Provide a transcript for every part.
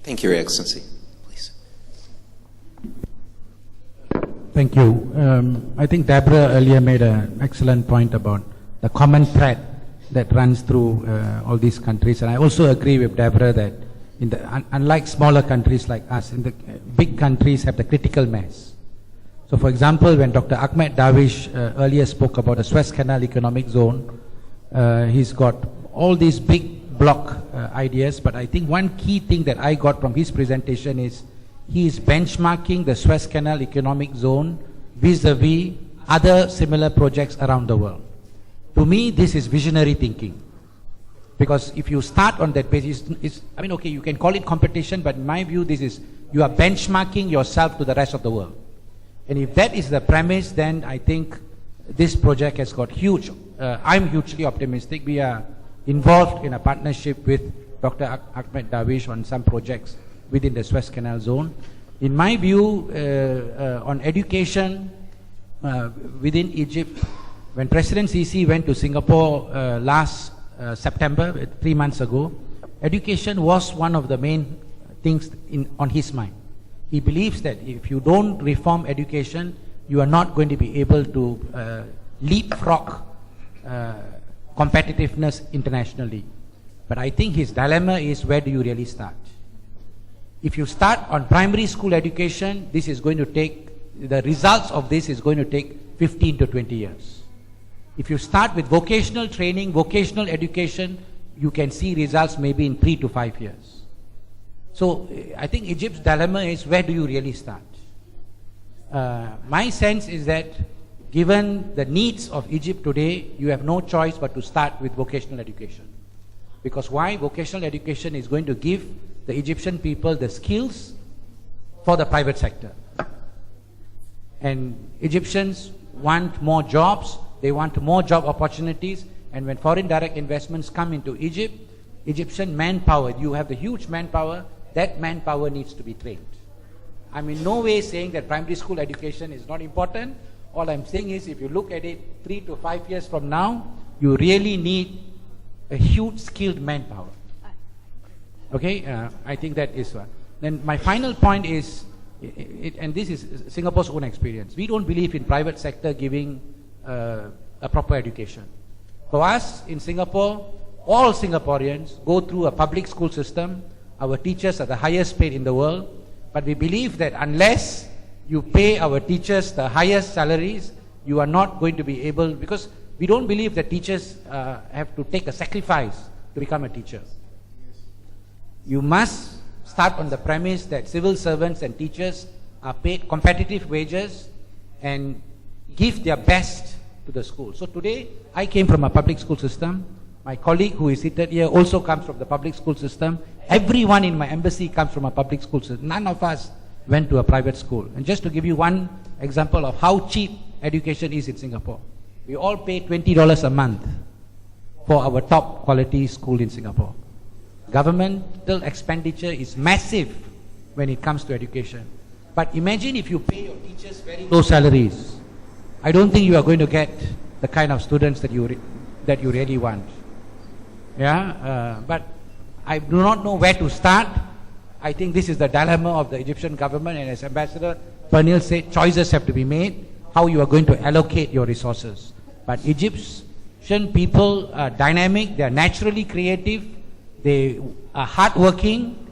Thank you, Your Excellency. Please. Thank you. I think Deborah earlier made an excellent point about the common thread that runs through all these countries. And I also agree with Deborah that unlike smaller countries like us, in the big countries have the critical mass. So for example, when Dr. Ahmed Dawish earlier spoke about the Suez Canal Economic Zone, he's got all these big block ideas, but I think one key thing that I got from his presentation is he is benchmarking the Suez Canal Economic Zone vis-a-vis other similar projects around the world. To me, this is visionary thinking. Because if you start on that basis, I mean, okay, you can call it competition, but in my view, this is, you are benchmarking yourself to the rest of the world. And if that is the premise, then I think this project has got huge, I'm hugely optimistic. We are involved in a partnership with Dr. Ahmed Dawish on some projects within the Suez Canal Zone. In my view, on education within Egypt, when President Sisi went to Singapore last September, 3 months ago, education was one of the main things on his mind. He believes that if you don't reform education, you are not going to be able to leapfrog competitiveness internationally. But I think his dilemma is, where do you really start? If you start on primary school education, this is going to take, the results of this is going to take 15 to 20 years. If you start with vocational training, vocational education, you can see results maybe in 3 to 5 years. So I think Egypt's dilemma is, where do you really start? My sense is that given the needs of Egypt today, you have no choice but to start with vocational education. Because why? Vocational education is going to give the Egyptian people the skills for the private sector. And Egyptians want more jobs, they want more job opportunities, and when foreign direct investments come into Egypt, Egyptian manpower, you have the huge manpower, that manpower needs to be trained. I'm in no way saying that primary school education is not important. All I'm saying is, if you look at it 3 to 5 years from now, you really need a huge skilled manpower. Okay, I think that is one. Then my final point is, and this is Singapore's own experience, we don't believe in private sector giving a proper education. For us in Singapore, all Singaporeans go through a public school system. Our teachers are the highest paid in the world, but we believe that unless you pay our teachers the highest salaries, you are not going to be able, because we don't believe that teachers have to take a sacrifice to become a teacher. You must start on the premise that civil servants and teachers are paid competitive wages and give their best to the school. So today, I came from a public school system. My colleague who is seated here also comes from the public school system. Everyone in my embassy comes from a public school system. None of us went to a private school. And just to give you one example of how cheap education is in Singapore, we all pay $20 a month for our top quality school in Singapore. Governmental expenditure is massive when it comes to education. But imagine if you pay your teachers very low salaries. I don't think you are going to get the kind of students that you really want. Yeah, but I do not know where to start. I think this is the dilemma of the Egyptian government, and as Ambassador Pernil said, choices have to be made, how you are going to allocate your resources. But Egyptian people are dynamic, they are naturally creative, they are hardworking,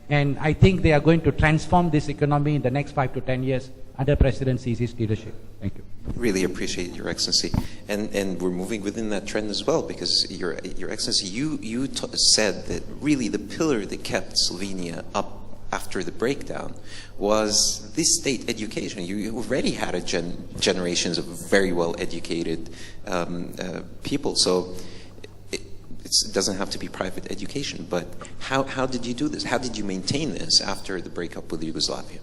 and I think they are going to transform this economy in the next 5 to 10 years under President Sisi's leadership. Thank you. Really appreciate Your Excellency, and we're moving within that trend as well, because Your Excellency, you said that really the pillar that kept Slovenia up after the breakdown was this state education. You already had generations of very well educated people, so it doesn't have to be private education. But how did you do this? How did you maintain this after the breakup with Yugoslavia?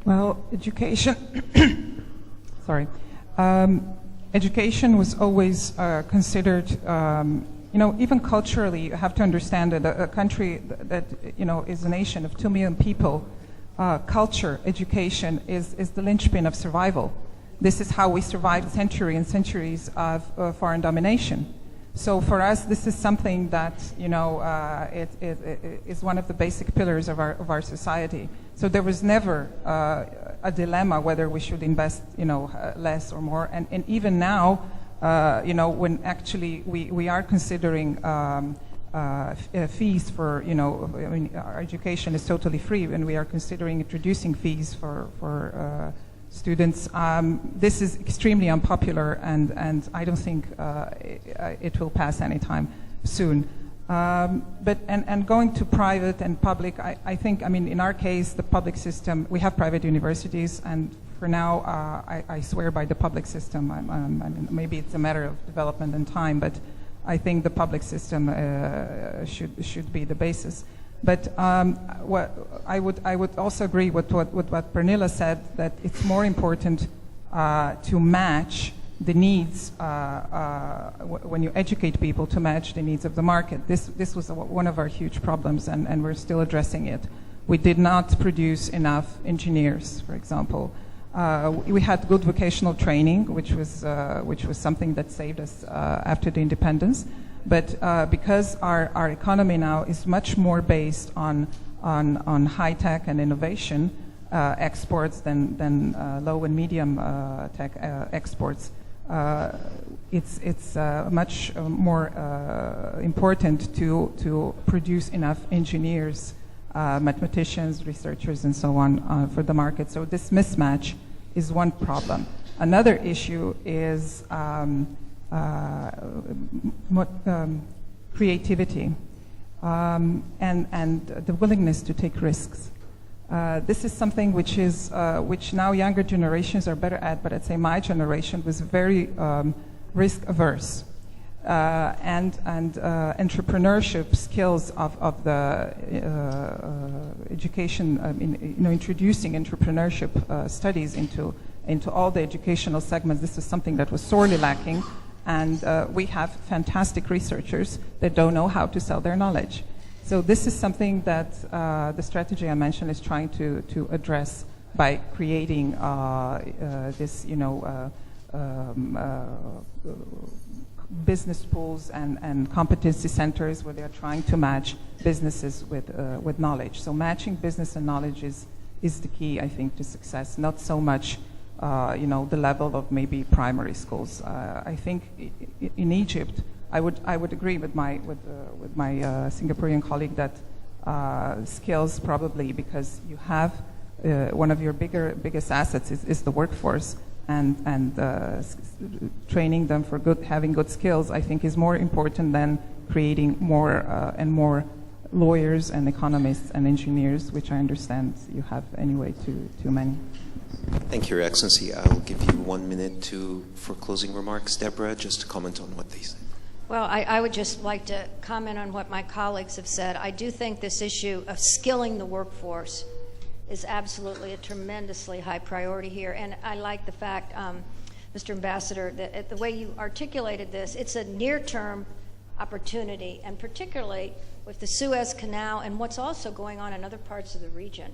Well, education, sorry, education was always considered, even culturally, you have to understand that a country that, is a nation of 2 million people, culture, education is the linchpin of survival. This is how we survived centuries and centuries of foreign domination. So for us, this is something that, it is one of the basic pillars of our society. So there was never a dilemma whether we should invest, less or more. And even now, when actually we are considering fees for, our education is totally free, and we are considering introducing fees for students. This is extremely unpopular, and I don't think it will pass anytime soon. But going to private and public, I think, in our case, the public system, we have private universities, and for now, I swear by the public system. Maybe it's a matter of development and time, but I think the public system should be the basis. But what I would also agree with what Pernilla said, that it's more important to match the needs when you educate people, to match the needs of the market. This was one of our huge problems, and we're still addressing it. We did not produce enough engineers, for example. We had good vocational training, which was something that saved us after the independence. But because our economy now is much more based on high tech and innovation exports than low and medium tech exports, it's much more important to produce enough engineers, mathematicians, researchers, and so on for the market. So this mismatch is one problem. Another issue is creativity and the willingness to take risks. This is something which now younger generations are better at, but I'd say my generation was very risk averse. And entrepreneurship skills of the education, introducing entrepreneurship studies into all the educational segments. This is something that was sorely lacking, and we have fantastic researchers that don't know how to sell their knowledge. So this is something that the strategy I mentioned is trying to address by creating this, business schools and competency centers where they are trying to match businesses with knowledge. So matching business and knowledge is the key, I think, to success. Not so much, the level of maybe primary schools. I think in Egypt, I would agree with my Singaporean colleague that skills probably, because you have one of your biggest assets is the workforce. And training them for having good skills, I think, is more important than creating more and more lawyers and economists and engineers, which I understand you have anyway too many. Thank you, Your Excellency. I will give you 1 minute for closing remarks. Deborah, just to comment on what they said. Well, I would just like to comment on what my colleagues have said. I do think this issue of skilling the workforce is absolutely a tremendously high priority here. And I like the fact, Mr. Ambassador, that the way you articulated this, it's a near-term opportunity, and particularly with the Suez Canal and what's also going on in other parts of the region.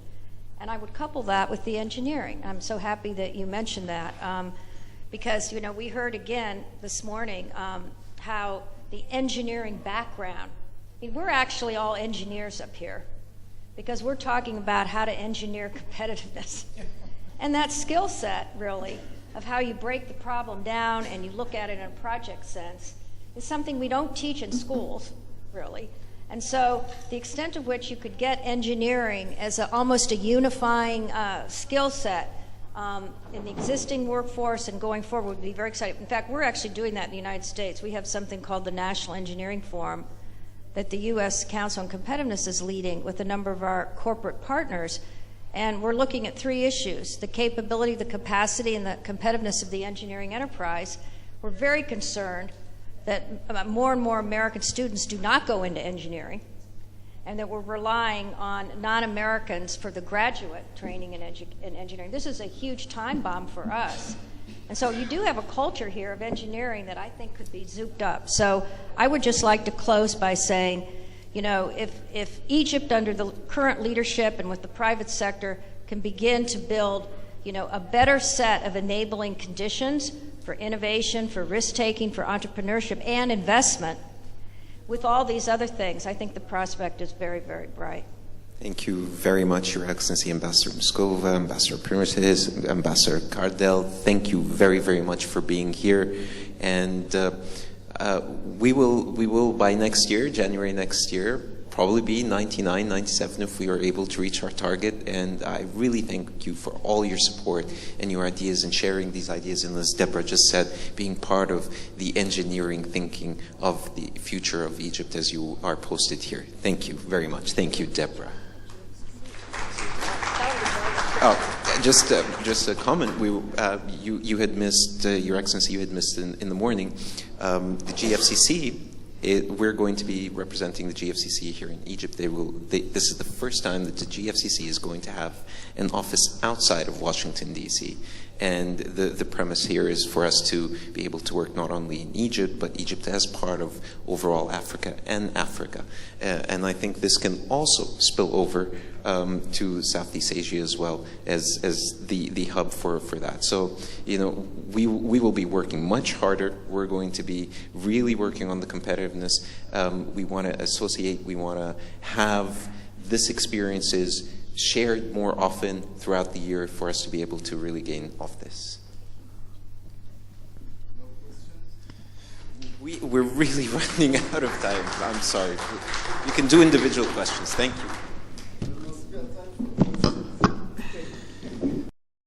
And I would couple that with the engineering. I'm so happy that you mentioned that, because, we heard again this morning how the engineering background, we're actually all engineers up here, because we're talking about how to engineer competitiveness. And that skill set, really, of how you break the problem down and you look at it in a project sense, is something we don't teach in schools, really. And so the extent to which you could get engineering as almost a unifying skill set in the existing workforce and going forward would be very exciting. In fact, we're actually doing that in the United States. We have something called the National Engineering Forum that the U.S. Council on Competitiveness is leading with a number of our corporate partners. And we're looking at 3 issues: the capability, the capacity, and the competitiveness of the engineering enterprise. We're very concerned that more and more American students do not go into engineering, and that we're relying on non-Americans for the graduate training in engineering. This is a huge time bomb for us. And so you do have a culture here of engineering that I think could be zooped up. So I would just like to close by saying, if Egypt, under the current leadership and with the private sector, can begin to build, a better set of enabling conditions for innovation, for risk-taking, for entrepreneurship, and investment. With all these other things, I think the prospect is very, very bright. Thank you very much, Your Excellency, Ambassador Moscova, Ambassador Primitis, Ambassador Cardell. Thank you very, very much for being here. And we will, by next year, January next year, probably be 99, 97 if we are able to reach our target. And I really thank you for all your support and your ideas and sharing these ideas. And as Deborah just said, being part of the engineering thinking of the future of Egypt as you are posted here. Thank you very much. Thank you, Deborah. Oh, just a comment. You had missed, Your Excellency, you had missed in the morning, the GFCC. We're going to be representing the GFCC here in Egypt. This is the first time that the GFCC is going to have an office outside of Washington, D.C. And the premise here is for us to be able to work not only in Egypt, but Egypt as part of overall Africa and Africa. And I think this can also spill over to Southeast Asia as well as the hub for that. So, you know, we will be working much harder. We're going to be really working on the competitiveness. We want to associate, we want to have this experiences shared more often throughout the year for us to be able to really gain off this. We're really running out of time. I'm sorry. You can do individual questions. Thank you.